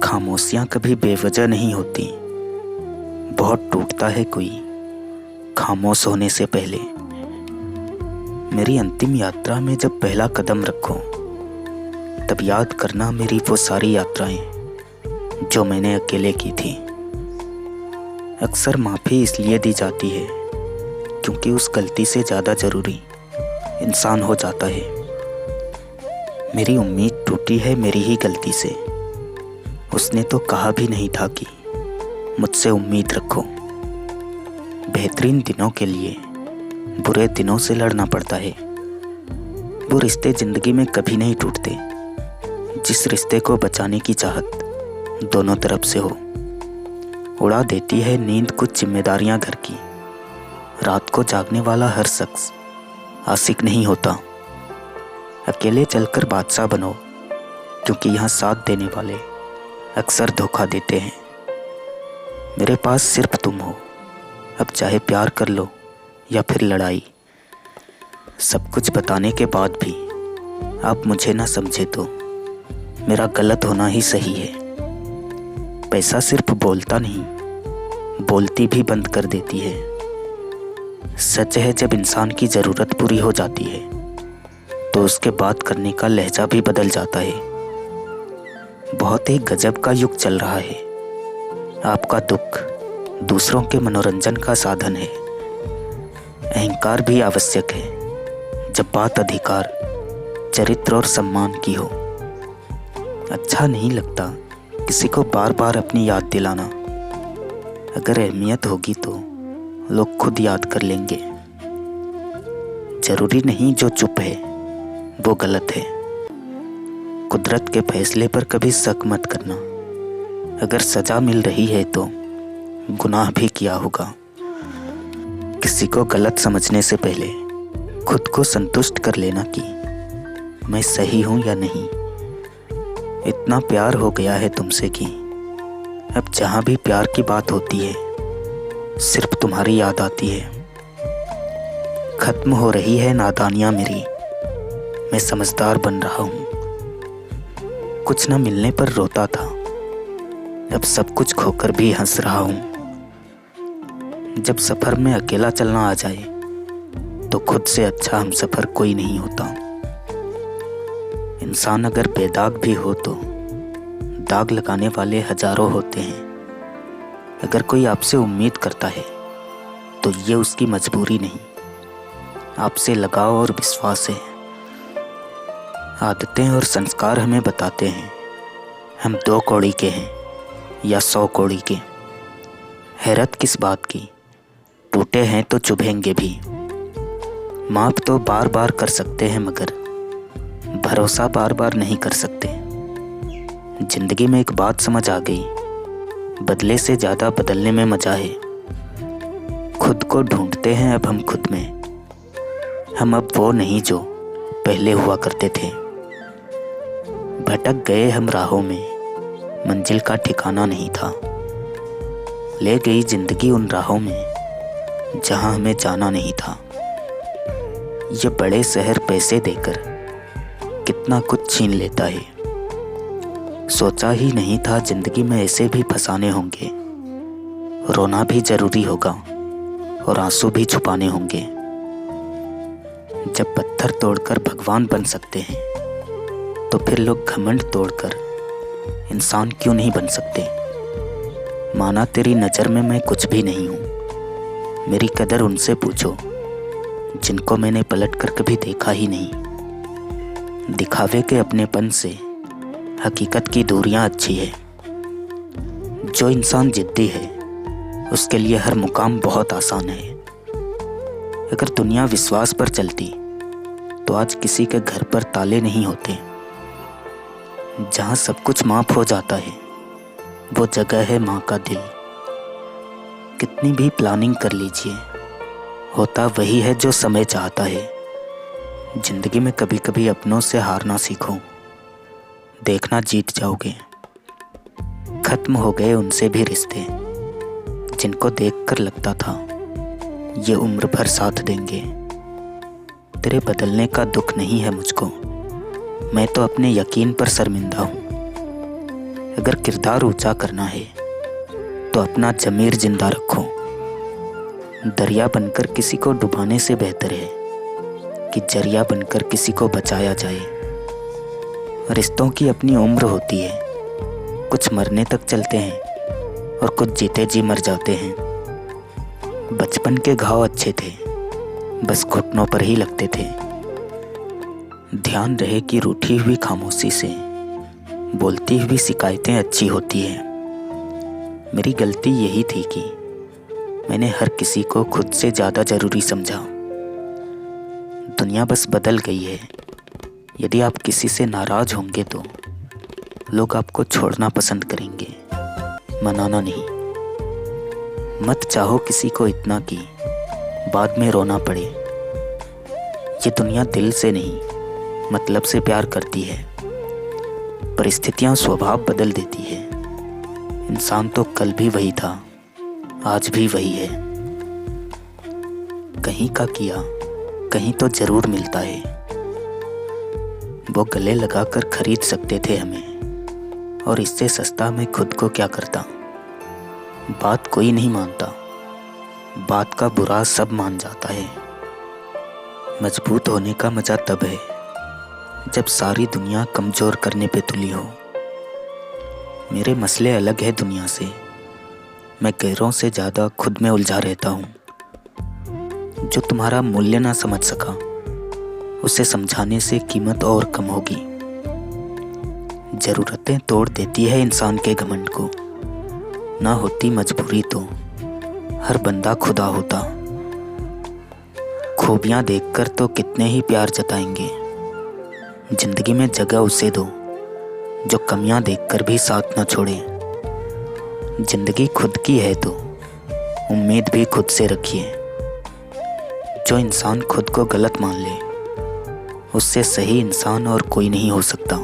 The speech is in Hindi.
खामोशियाँ कभी बेवजह नहीं होती। बहुत टूटता है कोई खामोश होने से पहले। मेरी अंतिम यात्रा में जब पहला कदम रखो, तब याद करना मेरी वो सारी यात्राएं जो मैंने अकेले की थी। अक्सर माफ़ी इसलिए दी जाती है क्योंकि उस गलती से ज़्यादा ज़रूरी इंसान हो जाता है। मेरी उम्मीद टूटी है मेरी ही गलती से। उसने तो कहा भी नहीं था कि मुझसे उम्मीद रखो। बेहतरीन दिनों के लिए बुरे दिनों से लड़ना पड़ता है। वो रिश्ते ज़िंदगी में कभी नहीं टूटते जिस रिश्ते को बचाने की चाहत दोनों तरफ से हो। उड़ा देती है नींद कुछ जिम्मेदारियां घर की। रात को जागने वाला हर शख्स आशिक नहीं होता। अकेले चलकर बादशाह बनो, क्योंकि यहाँ साथ देने वाले अक्सर धोखा देते हैं। मेरे पास सिर्फ तुम हो, अब चाहे प्यार कर लो या फिर लड़ाई। सब कुछ बताने के बाद भी आप मुझे ना समझे तो मेरा गलत होना ही सही है। पैसा सिर्फ बोलता नहीं, बोलती भी बंद कर देती है। सच है, जब इंसान की ज़रूरत पूरी हो जाती है तो उसके बात करने का लहजा भी बदल जाता है। बहुत ही गजब का युग चल रहा है। आपका दुख दूसरों के मनोरंजन का साधन है। अहंकार भी आवश्यक है जब बात अधिकार, चरित्र और सम्मान की हो। अच्छा नहीं लगता किसी को बार बार अपनी याद दिलाना। अगर अहमियत होगी तो लोग खुद याद कर लेंगे। जरूरी नहीं जो चुप है वो गलत है। कुदरत के फैसले पर कभी शक मत करना। अगर सजा मिल रही है तो गुनाह भी किया होगा। किसी को गलत समझने से पहले खुद को संतुष्ट कर लेना कि मैं सही हूं या नहीं। इतना प्यार हो गया है तुमसे कि अब जहां भी प्यार की बात होती है सिर्फ तुम्हारी याद आती है। खत्म हो रही है नादानियां मेरी, मैं समझदार बन रहा हूं। कुछ न मिलने पर रोता था, अब सब कुछ खोकर भी हंस रहा हूं। जब सफर में अकेला चलना आ जाए तो खुद से अच्छा हम सफर कोई नहीं होता। इंसान अगर बेदाग भी हो तो दाग लगाने वाले हजारों होते हैं। अगर कोई आपसे उम्मीद करता है तो ये उसकी मजबूरी नहीं, आपसे लगाव और विश्वास है। आदतें और संस्कार हमें बताते हैं हम 2 कौड़ी के हैं या 100 कौड़ी के। हैरत किस बात की, टूटे हैं तो चुभेंगे भी। माफ़ तो बार बार कर सकते हैं मगर भरोसा बार बार नहीं कर सकते। जिंदगी में एक बात समझ आ गई, बदले से ज़्यादा बदलने में मज़ा है। खुद को ढूंढते हैं अब हम खुद में। हम अब वो नहीं जो पहले हुआ करते थे। भटक गए हम राहों में, मंजिल का ठिकाना नहीं था। ले गई जिंदगी उन राहों में जहां हमें जाना नहीं था। ये बड़े शहर पैसे देकर कितना कुछ छीन लेता है। सोचा ही नहीं था जिंदगी में ऐसे भी फसाने होंगे। रोना भी जरूरी होगा और आंसू भी छुपाने होंगे। जब पत्थर तोड़कर भगवान बन सकते हैं तो फिर लोग घमंड तोड़कर इंसान क्यों नहीं बन सकते। माना तेरी नज़र में मैं कुछ भी नहीं हूँ। मेरी कदर उनसे पूछो जिनको मैंने पलट कर कभी देखा ही नहीं। दिखावे के अपनेपन से हकीकत की दूरियां अच्छी है। जो इंसान जिद्दी है उसके लिए हर मुकाम बहुत आसान है। अगर दुनिया विश्वास पर चलती तो आज किसी के घर पर ताले नहीं होते। जहाँ सब कुछ माफ हो जाता है वो जगह है माँ का दिल। कितनी भी प्लानिंग कर लीजिए, होता वही है जो समय चाहता है। जिंदगी में कभी कभी अपनों से हारना सीखो, देखना जीत जाओगे। खत्म हो गए उनसे भी रिश्ते जिनको देखकर लगता था ये उम्र भर साथ देंगे। तेरे बदलने का दुख नहीं है मुझको, मैं तो अपने यकीन पर शर्मिंदा हूँ। अगर किरदार ऊंचा करना है तो अपना ज़मीर जिंदा रखो। दरिया बनकर किसी को डुबाने से बेहतर है कि जरिया बनकर किसी को बचाया जाए। रिश्तों की अपनी उम्र होती है, कुछ मरने तक चलते हैं और कुछ जीते जी मर जाते हैं। बचपन के घाव अच्छे थे, बस घुटनों पर ही लगते थे। ध्यान रहे कि रूठी हुई खामोशी से बोलती हुई शिकायतें अच्छी होती हैं। मेरी गलती यही थी कि मैंने हर किसी को खुद से ज़्यादा ज़रूरी समझा। दुनिया बस बदल गई है। यदि आप किसी से नाराज़ होंगे तो लोग आपको छोड़ना पसंद करेंगे, मनाना नहीं। मत चाहो किसी को इतना कि बाद में रोना पड़े। ये दुनिया दिल से नहीं मतलब से प्यार करती है। परिस्थितियां स्वभाव बदल देती है। इंसान तो कल भी वही था, आज भी वही है। कहीं का किया कहीं तो जरूर मिलता है। वो गले लगाकर खरीद सकते थे हमें, और इससे सस्ता मैं खुद को क्या करता। बात कोई नहीं मानता, बात का बुरा सब मान जाता है। मजबूत होने का मजा तब है जब सारी दुनिया कमजोर करने पे तुली हो। मेरे मसले अलग है दुनिया से। मैं गैरों से ज़्यादा खुद में उलझा रहता हूँ। जो तुम्हारा मूल्य ना समझ सका, उसे समझाने से कीमत और कम होगी। ज़रूरतें तोड़ देती है इंसान के घमंड को। ना होती मजबूरी तो हर बंदा खुदा होता। खूबियाँ देखकर तो कितने ही प्यार जताएंगे। जिंदगी में जगह उसे दो जो कमियां देखकर भी साथ न छोड़े। जिंदगी खुद की है तो उम्मीद भी खुद से रखिए। जो इंसान खुद को गलत मान ले, उससे सही इंसान और कोई नहीं हो सकता।